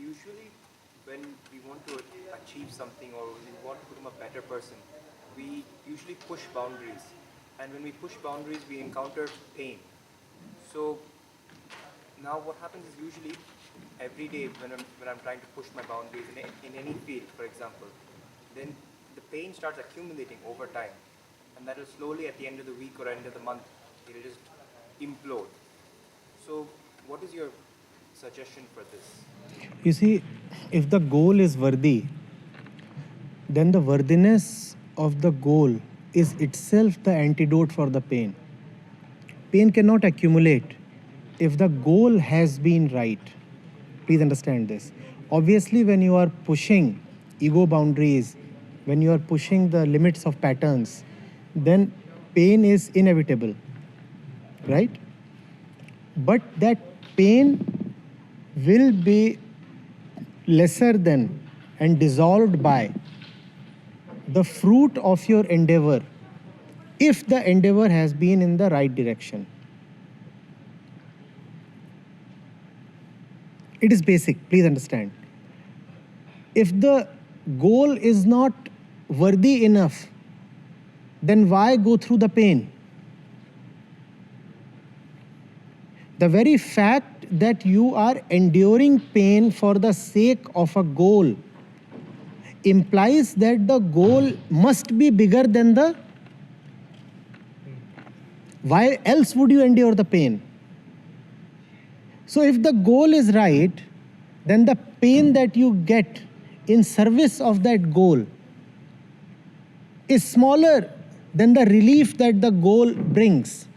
usually when we want to achieve something or we want to become a better person, we usually push boundaries. And when we push boundaries, we encounter pain. So now what happens is usually every day when I'm trying to push my boundaries in any field, for example, then the pain starts accumulating over time. And that will slowly at the end of the week or end of the month, it'll just implode. So what is your suggestion for this? You see, if the goal is worthy, then the worthiness of the goal is itself the antidote for the pain. Pain cannot accumulate if the goal has been right. Please understand this. Obviously, when you are pushing ego boundaries, when you are pushing the limits of patterns, then pain is inevitable, right? But that pain will be lesser than and dissolved by the fruit of your endeavor if the endeavor has been in the right direction. It is basic, please understand. If the goal is not worthy enough, then why go through the pain? The very fact that you are enduring pain for the sake of a goal implies that the goal must be bigger than the... Why else would you endure the pain? So if the goal is right, then the pain that you get in service of that goal is smaller than the relief that the goal brings.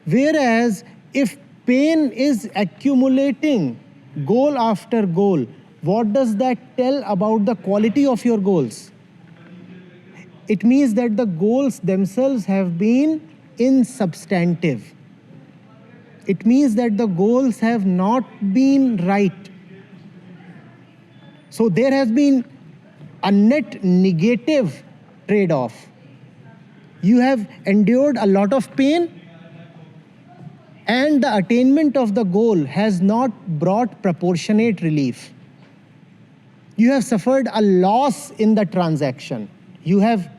Whereas if pain is accumulating goal after goal, what does that tell about the quality of your goals? It means that the goals themselves have been insubstantive. It means that the goals have not been right. So there has been a net negative trade-off. You have endured a lot of pain, and the attainment of the goal has not brought proportionate relief. You have suffered a loss in the transaction. You have...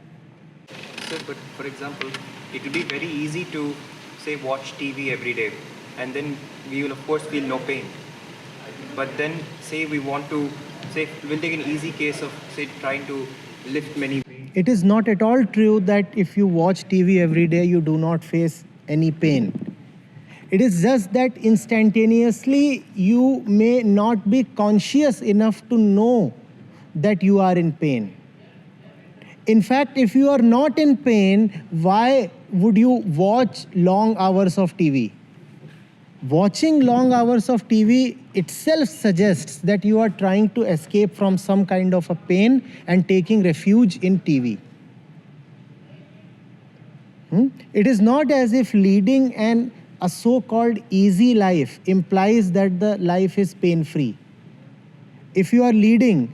Sir, but for example, it would be very easy to say watch TV every day, and then we will of course feel no pain. But then say we want to, say we'll take an easy case of say trying to lift many weights. It is not at all true that if you watch TV every day, you do not face any pain. It is just that instantaneously you may not be conscious enough to know that you are in pain. In fact, if you are not in pain, why would you watch long hours of TV? Watching long hours of TV itself suggests that you are trying to escape from some kind of a pain and taking refuge in TV. It is not as if leading a so-called easy life implies that the life is pain-free. If you are leading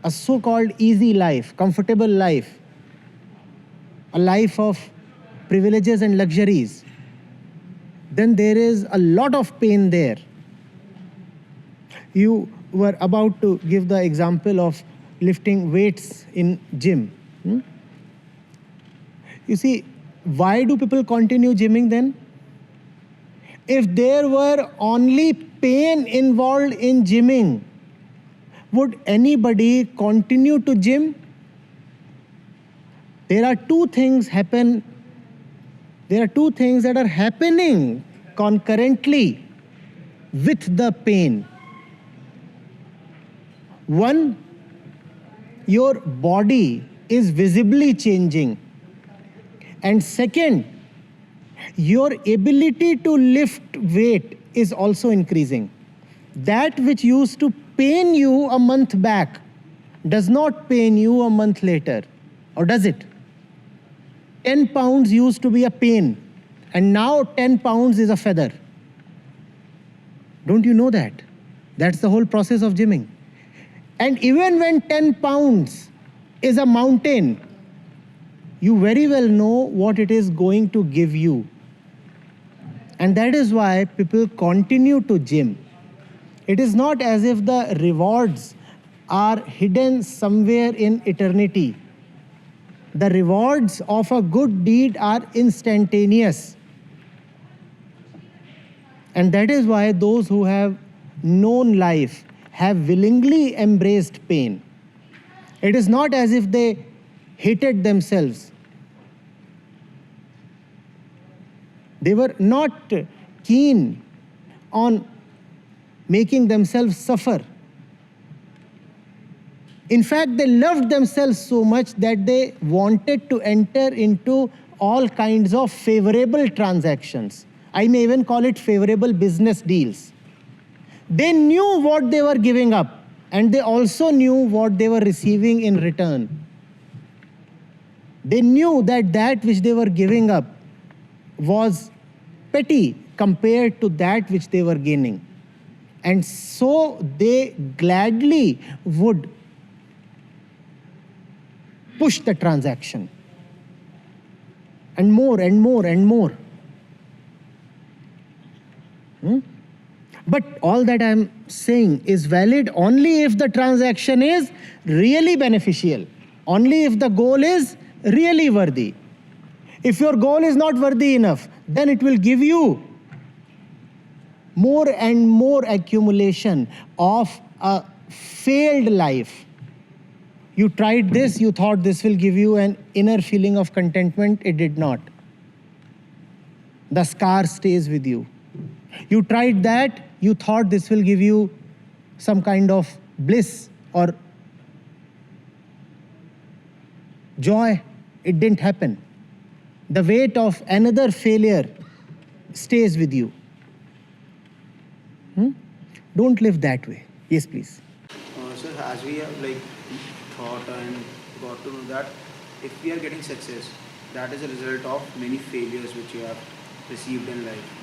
a so-called easy life, comfortable life, a life of privileges and luxuries, then there is a lot of pain there. You were about to give the example of lifting weights in gym. You see, why do people continue gymming then? If there were only pain involved in gymming, would anybody continue to gym? There are two things that are happening concurrently with the pain. One, your body is visibly changing. And second, your ability to lift weight is also increasing. That which used to pain you a month back does not pain you a month later, or does it? 10 pounds used to be a pain, and now 10 pounds is a feather. Don't you know that? That's the whole process of gymming. And even when 10 pounds is a mountain, you very well know what it is going to give you. And that is why people continue to gym. It is not as if the rewards are hidden somewhere in eternity. The rewards of a good deed are instantaneous. And that is why those who have known life have willingly embraced pain. It is not as if they hated themselves. They were not keen on making themselves suffer. In fact, they loved themselves so much that they wanted to enter into all kinds of favorable transactions. I may even call it favorable business deals. They knew what they were giving up, and they also knew what they were receiving in return. They knew that that which they were giving up was petty compared to that which they were gaining. And so they gladly would push the transaction. And more and more and more. But all that I am saying is valid only if the transaction is really beneficial, only if the goal is really worthy. If your goal is not worthy enough, then it will give you more and more accumulation of a failed life. You tried this, you thought this will give you an inner feeling of contentment, it did not. The scar stays with you. You tried that, you thought this will give you some kind of bliss or joy, it didn't happen. The weight of another failure stays with you. Don't live that way. Yes, please. Sir, as we have thought and got to know that if we are getting success, that is a result of many failures which we have received in life.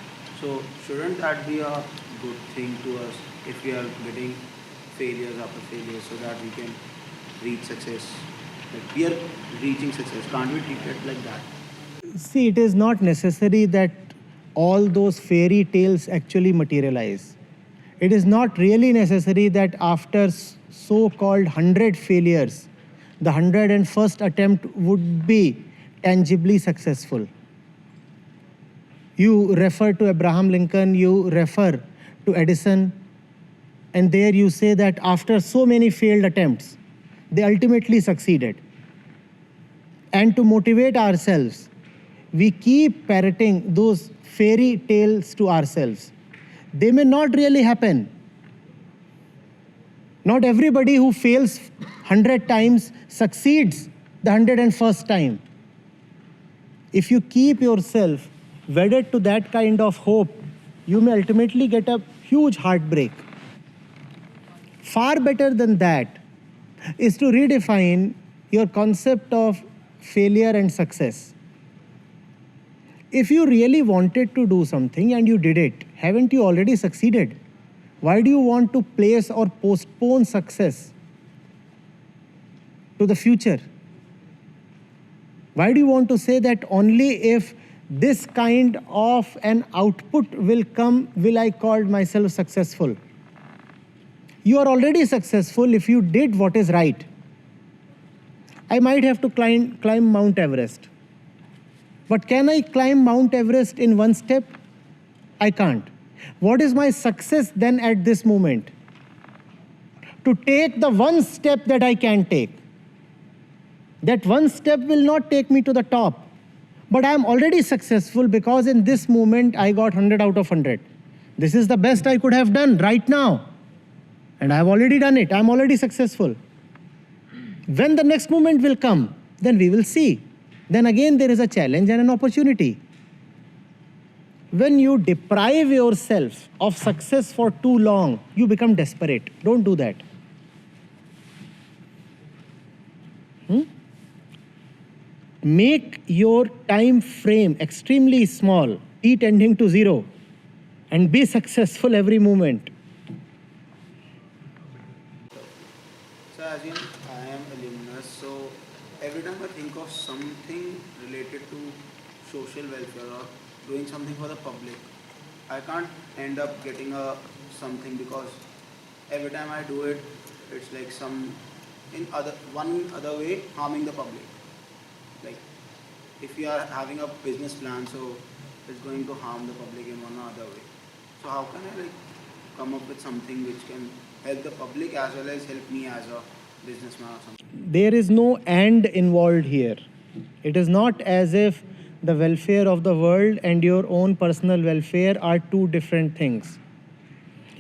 So shouldn't that be a good thing to us if we are getting failures after failures so that we can reach success? Like we are reaching success. Can't we treat it like that? See, it is not necessary that all those fairy tales actually materialize. It is not really necessary that after so-called 100 failures, the 101st attempt would be tangibly successful. You refer to Abraham Lincoln, you refer to Edison, and there you say that after so many failed attempts, they ultimately succeeded. And to motivate ourselves, we keep parroting those fairy tales to ourselves. They may not really happen. Not everybody who fails 100 times succeeds the 101st time. If you keep yourself wedded to that kind of hope, you may ultimately get a huge heartbreak. Far better than that is to redefine your concept of failure and success. If you really wanted to do something and you did it, haven't you already succeeded? Why do you want to place or postpone success to the future? Why do you want to say that only if this kind of an output will come, will I call myself successful? You are already successful if you did what is right. I might have to climb Mount Everest. But can I climb Mount Everest in one step? I can't. What is my success then at this moment? To take the one step that I can take. That one step will not take me to the top. But I am already successful because in this moment I got 100 out of 100. This is the best I could have done right now. And I have already done it. I am already successful. When the next moment will come, then we will see. Then again there is a challenge and an opportunity. When you deprive yourself of success for too long, you become desperate. Don't do that. Make your time frame extremely small, t tending to 0, and be successful every moment. So as in, I am a alumnus, so every time I think of something related to social welfare or doing something for the public, I can't end up getting something because every time I do it, it's like one other way harming the public. Like if you are having a business plan, so it's going to harm the public in one or other way. So how can I like come up with something which can help the public as well as help me as a businessman or something? There is no and involved here. It is not as if the welfare of the world and your own personal welfare are two different things.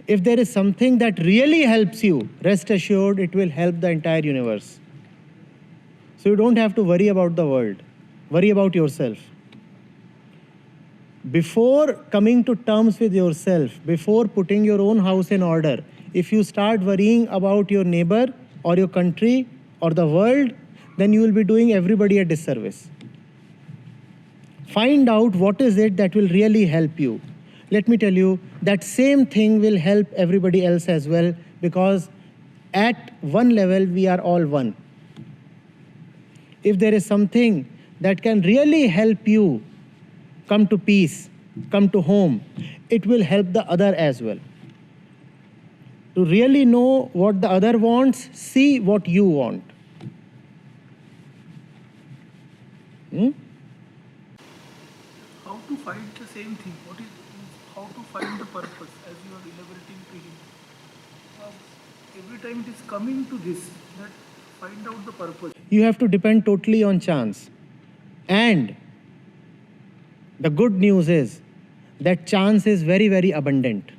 If there is something that really helps you, rest assured it will help the entire universe. So you don't have to worry about the world. Worry about yourself. Before coming to terms with yourself, before putting your own house in order, if you start worrying about your neighbor or your country or the world, then you will be doing everybody a disservice. Find out what is it that will really help you. Let me tell you, that same thing will help everybody else as well, because at one level we are all one. If there is something that can really help you come to peace, come to home, it will help the other as well. To really know what the other wants, see what you want. How to find the same thing? What is how to find the purpose as you are elaborating to him? Every time it is coming to this, that find out the purpose. You have to depend totally on chance. And the good news is that chance is very, very abundant.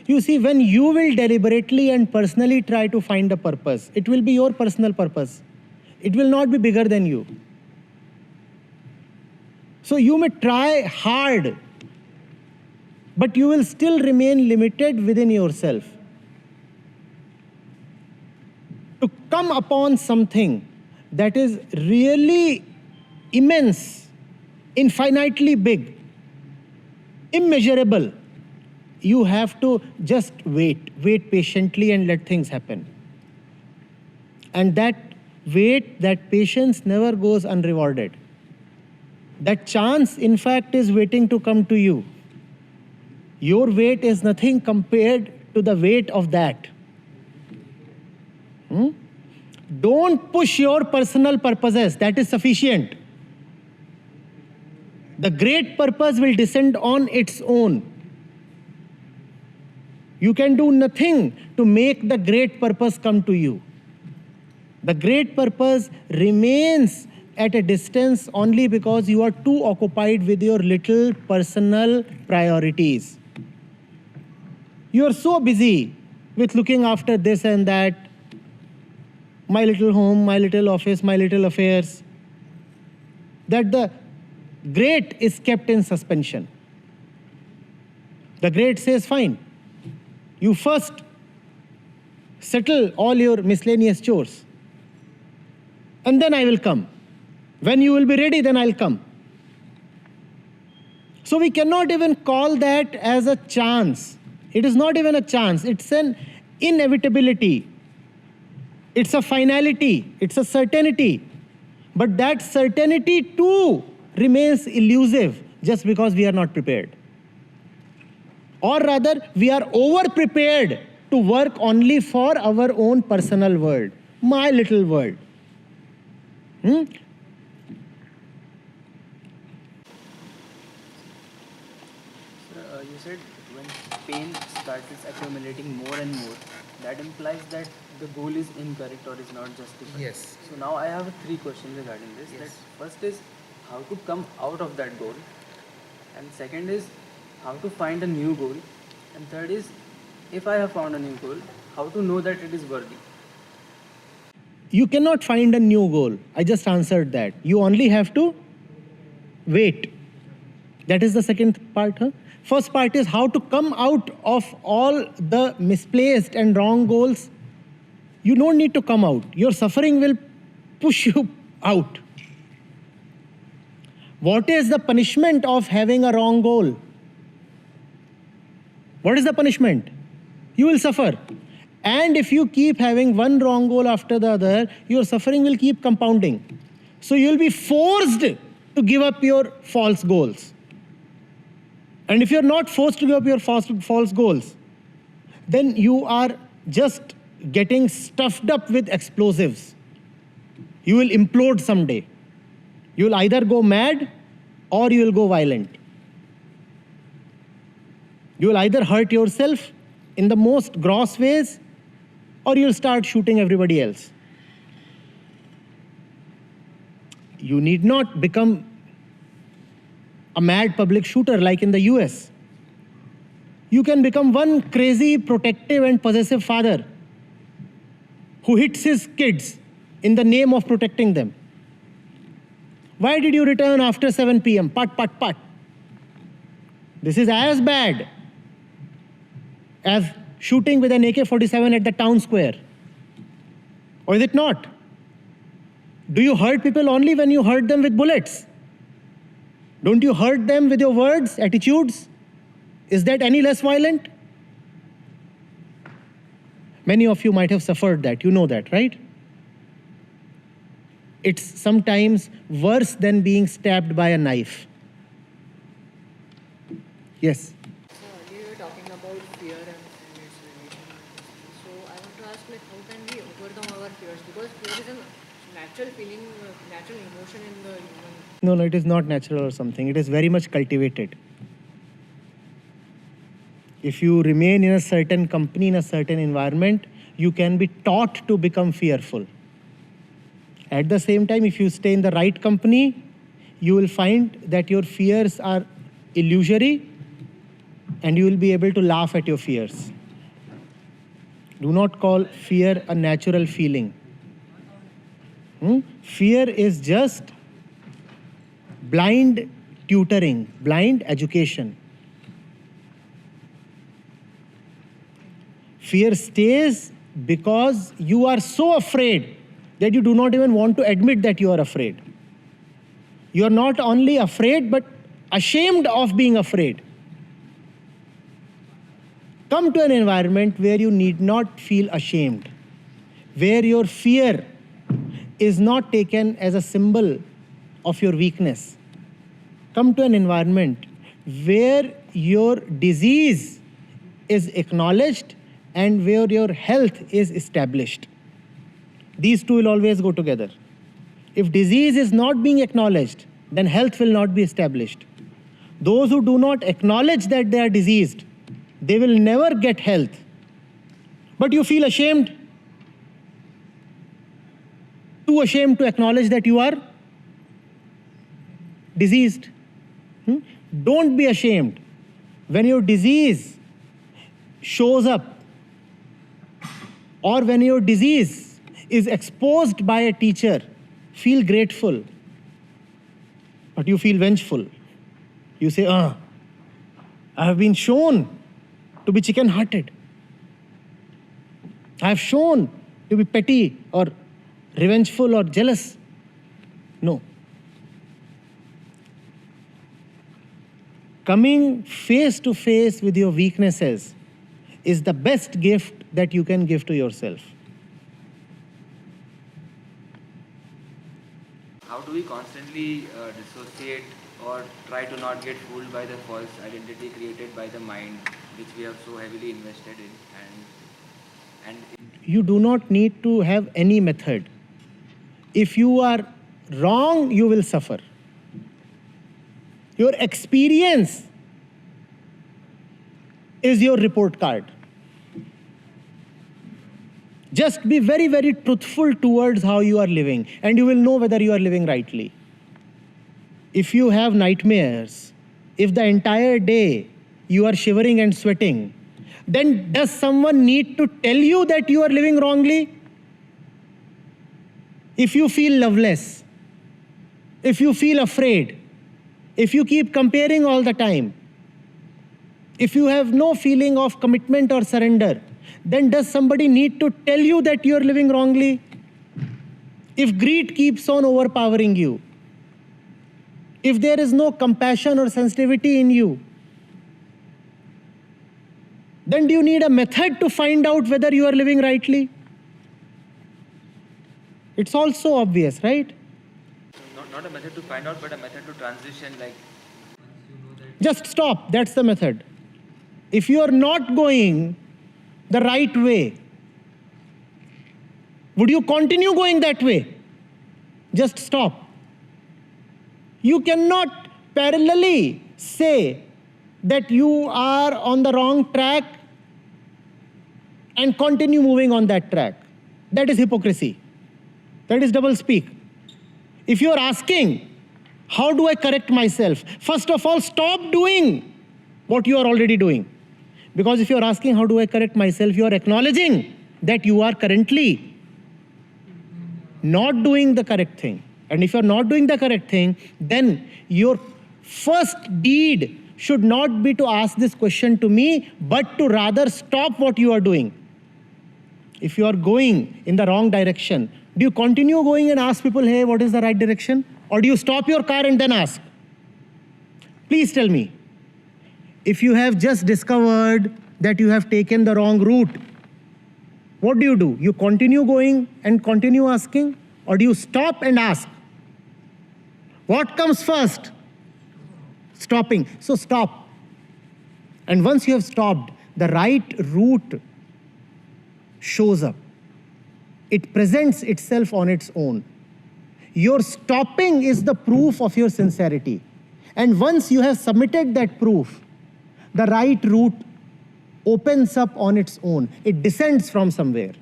You see, when you will deliberately and personally try to find a purpose, it will be your personal purpose. It will not be bigger than you. So you may try hard, but you will still remain limited within yourself. To come upon something that is really immense, infinitely big, immeasurable, you have to just wait patiently and let things happen. And that wait, that patience never goes unrewarded. That chance, in fact, is waiting to come to you. Your weight is nothing compared to the weight of that. Don't push your personal purposes. That is sufficient. The great purpose will descend on its own. You can do nothing to make the great purpose come to you. The great purpose remains at a distance only because you are too occupied with your little personal priorities. You are so busy with looking after this and that, my little home, my little office, my little affairs, that the great is kept in suspension. The great says, fine, you first settle all your miscellaneous chores, and then I will come. When you will be ready, then I'll come. So we cannot even call that as a chance. It is not even a chance. It's an inevitability. It's a finality. It's a certainty. But that certainty too remains elusive just because we are not prepared. Or rather, we are over-prepared to work only for our own personal world, my little world. You said when pain starts accumulating more and more, that implies that the goal is incorrect or is not justified. Yes. So now I have 3 questions regarding this. Yes. That first is how to come out of that goal, and second is how to find a new goal, and third is if I have found a new goal, how to know that it is worthy. You cannot find a new goal. I just answered that. You only have to wait. That is the second part. First part is how to come out of all the misplaced and wrong goals. You don't need to come out. Your suffering will push you out. What is the punishment of having a wrong goal? What is the punishment? You will suffer. And if you keep having one wrong goal after the other, your suffering will keep compounding. So you will be forced to give up your false goals. And if you're not forced to give up your false goals, then you are just getting stuffed up with explosives. You will implode someday. You will either go mad or you will go violent. You will either hurt yourself in the most gross ways or you will start shooting everybody else. You need not become a mad public shooter like in the US. You can become one crazy, protective and possessive father who hits his kids in the name of protecting them. Why did you return after 7 p.m.? Pat, pat, pat. This is as bad as shooting with an AK-47 at the town square. Or is it not? Do you hurt people only when you hurt them with bullets? Don't you hurt them with your words, attitudes? Is that any less violent? Many of you might have suffered that. You know that, right? It's sometimes worse than being stabbed by a knife. Yes? So earlier you were talking about fear and its relation. So I want to ask, like, how can we overcome our fears? Because fear is a natural feeling, natural emotion in the human. No, it is not natural or something. It is very much cultivated. If you remain in a certain company, in a certain environment, you can be taught to become fearful. At the same time, if you stay in the right company, you will find that your fears are illusory and you will be able to laugh at your fears. Do not call fear a natural feeling. Fear is just blind tutoring, blind education. Fear stays because you are so afraid that you do not even want to admit that you are afraid. You are not only afraid, but ashamed of being afraid. Come to an environment where you need not feel ashamed, where your fear is not taken as a symbol of your weakness. Come to an environment where your disease is acknowledged and where your health is established. These two will always go together. If disease is not being acknowledged, then health will not be established. Those who do not acknowledge that they are diseased, they will never get health. But you feel ashamed, too ashamed to acknowledge that you are diseased. Don't be ashamed. When your disease shows up, or when your disease is exposed by a teacher, feel grateful, but you feel vengeful. You say, I have been shown to be chicken-hearted. I have shown to be petty or revengeful or jealous. No. Coming face to face with your weaknesses is the best gift that you can give to yourself. How do we constantly dissociate or try to not get fooled by the false identity created by the mind, which we have so heavily invested in? You do not need to have any method. If you are wrong, you will suffer. Your experience is your report card. Just be very, very truthful towards how you are living, and you will know whether you are living rightly. If you have nightmares, if the entire day you are shivering and sweating, then does someone need to tell you that you are living wrongly? If you feel loveless, if you feel afraid, if you keep comparing all the time, if you have no feeling of commitment or surrender, then does somebody need to tell you that you are living wrongly? If greed keeps on overpowering you, if there is no compassion or sensitivity in you, then do you need a method to find out whether you are living rightly? It's also obvious, right? Not a method to find out, but a method to transition, like... Just stop, that's the method. If you are not going the right way, would you continue going that way? Just stop. You cannot parallelly say that you are on the wrong track and continue moving on that track. That is hypocrisy. That is double speak. If you are asking, how do I correct myself? First of all, stop doing what you are already doing. Because if you are asking, how do I correct myself, you are acknowledging that you are currently not doing the correct thing. And if you are not doing the correct thing, then your first deed should not be to ask this question to me, but to rather stop what you are doing. If you are going in the wrong direction, do you continue going and ask people, hey, what is the right direction? Or do you stop your car and then ask? Please tell me. If you have just discovered that you have taken the wrong route, what do? You continue going and continue asking? Or do you stop and ask? What comes first? Stopping. So stop. And once you have stopped, the right route shows up. It presents itself on its own. Your stopping is the proof of your sincerity. And once you have submitted that proof, the right route opens up on its own. It descends from somewhere.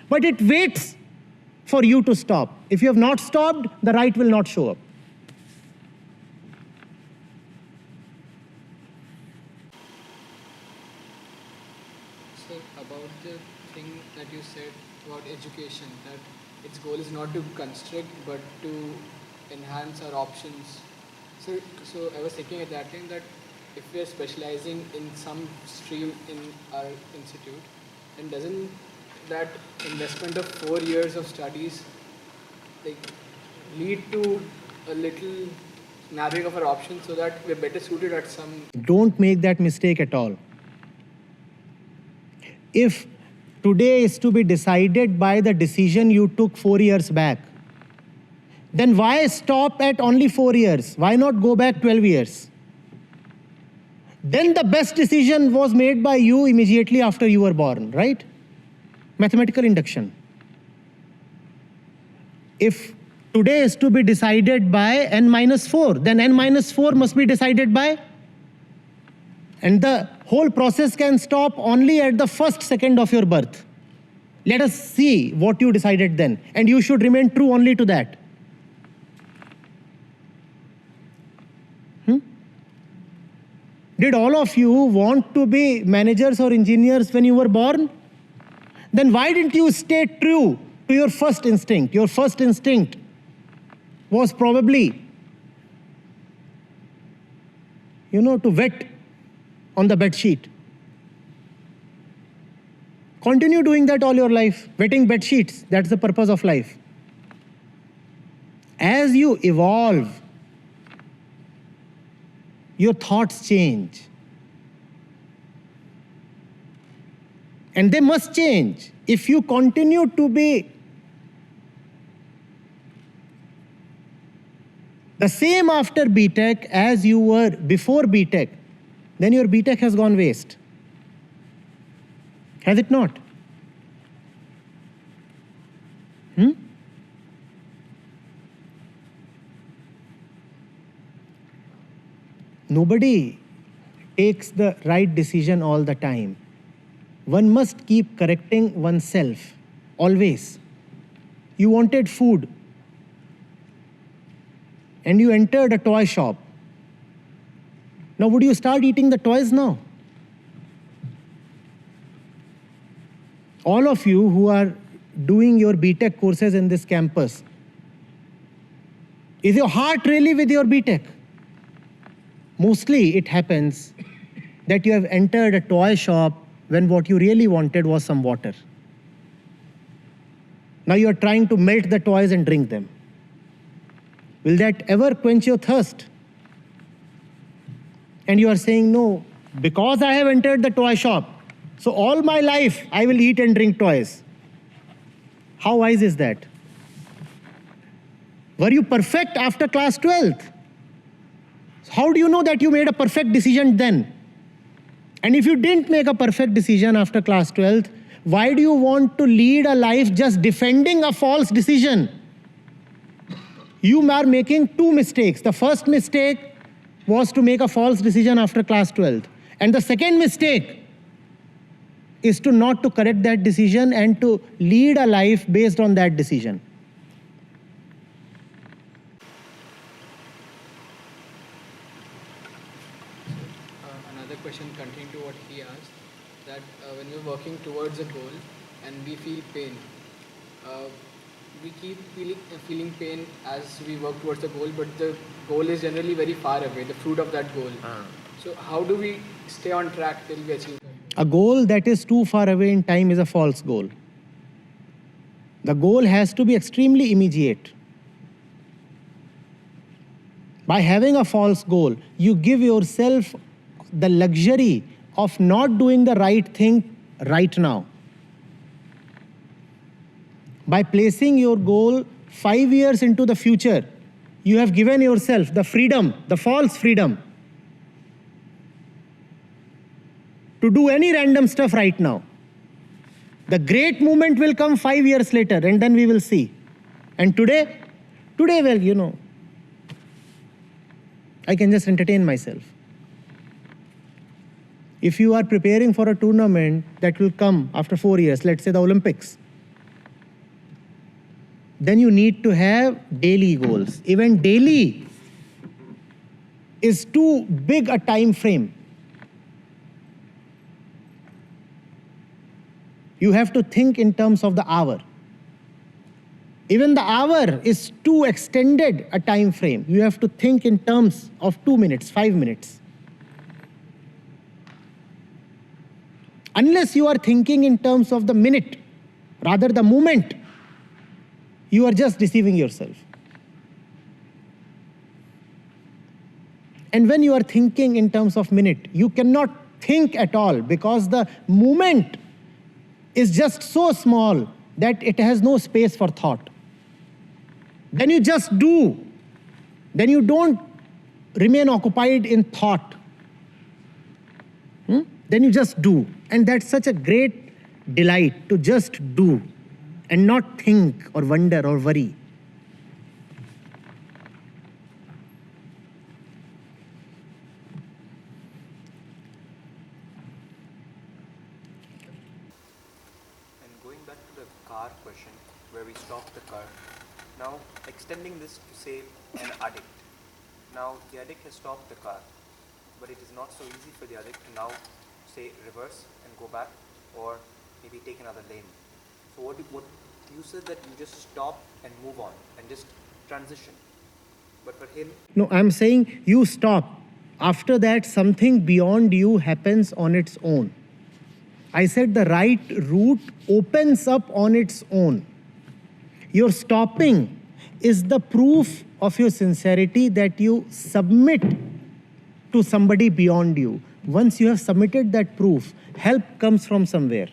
But it waits for you to stop. If you have not stopped, the right will not show up. So about the thing that you said about education, that its goal is not to constrict but to enhance our options. So I was thinking at that time that if we are specializing in some stream in our institute, then doesn't that investment of 4 years of studies lead to a little narrowing of our options so that we're better suited at some... Don't make that mistake at all. If today is to be decided by the decision you took 4 years back, then why stop at only 4 years? Why not go back 12 years? Then the best decision was made by you immediately after you were born, right? Mathematical induction. If today is to be decided by n-4, then n-4 must be decided by, and the whole process can stop only at the first second of your birth. Let us see what you decided then, and you should remain true only to that. Did all of you want to be managers or engineers when you were born? Then why didn't you stay true to your first instinct? Your first instinct was probably, to wet on the bed sheet. Continue doing that all your life, wetting bed sheets. That's the purpose of life. As you evolve, your thoughts change. And they must change. If you continue to be the same after BTech as you were before BTech, then your BTech has gone waste. Has it not? Nobody takes the right decision all the time. One must keep correcting oneself, always. You wanted food, and you entered a toy shop. Now, would you start eating the toys now? All of you who are doing your BTech courses in this campus, is your heart really with your BTech? Mostly it happens that you have entered a toy shop when what you really wanted was some water. Now you are trying to melt the toys and drink them. Will that ever quench your thirst? And you are saying, no, because I have entered the toy shop, so all my life I will eat and drink toys. How wise is that? Were you perfect after class 12th? How do you know that you made a perfect decision then? And if you didn't make a perfect decision after class 12th, why do you want to lead a life just defending a false decision? You are making two mistakes. The first mistake was to make a false decision after class 12th. And the second mistake is to not to correct that decision and to lead a life based on that decision. Another question continuing to what he asked, that when we're working towards a goal and we feel pain, we keep feeling pain as we work towards the goal, but the goal is generally very far away, the fruit of that goal. So how do we stay on track till we achieve that? A goal that is too far away in time is a false goal. The goal has to be extremely immediate. By having a false goal, you give yourself the luxury of not doing the right thing right now. By placing your goal 5 years into the future, you have given yourself the freedom, the false freedom, to do any random stuff right now. The great moment will come 5 years later, and then we will see. And today, well, you know, I can just entertain myself. If you are preparing for a tournament that will come after 4 years, let's say the Olympics, then you need to have daily goals. Even daily is too big a time frame. You have to think in terms of the hour. Even the hour is too extended a time frame. You have to think in terms of 2 minutes, 5 minutes. Unless you are thinking in terms of the minute, rather the moment, you are just deceiving yourself. And when you are thinking in terms of minute, you cannot think at all because the moment is just so small that it has no space for thought. Then you just do. Then you don't remain occupied in thought. Then you just do. And that's such a great delight to just do and not think or wonder or worry. And going back to the car question, where we stopped the car, now extending this to say an addict. Now the addict has stopped the car, but it is not so easy for the addict to now say reverse and go back, or maybe take another lane. So what you said that you just stop and move on and just transition. But for him, No, I'm saying you stop. After that, something beyond you happens on its own. I said the right route opens up on its own. Your stopping is the proof of your sincerity that you submit to somebody beyond you. Once you have submitted that proof, help comes from somewhere.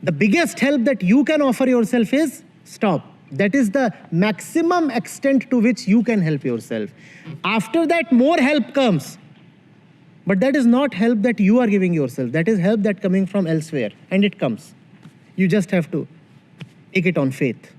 The biggest help that you can offer yourself is stop. That is the maximum extent to which you can help yourself. After that, more help comes. But that is not help that you are giving yourself. That is help that coming from elsewhere. And it comes. You just have to take it on faith.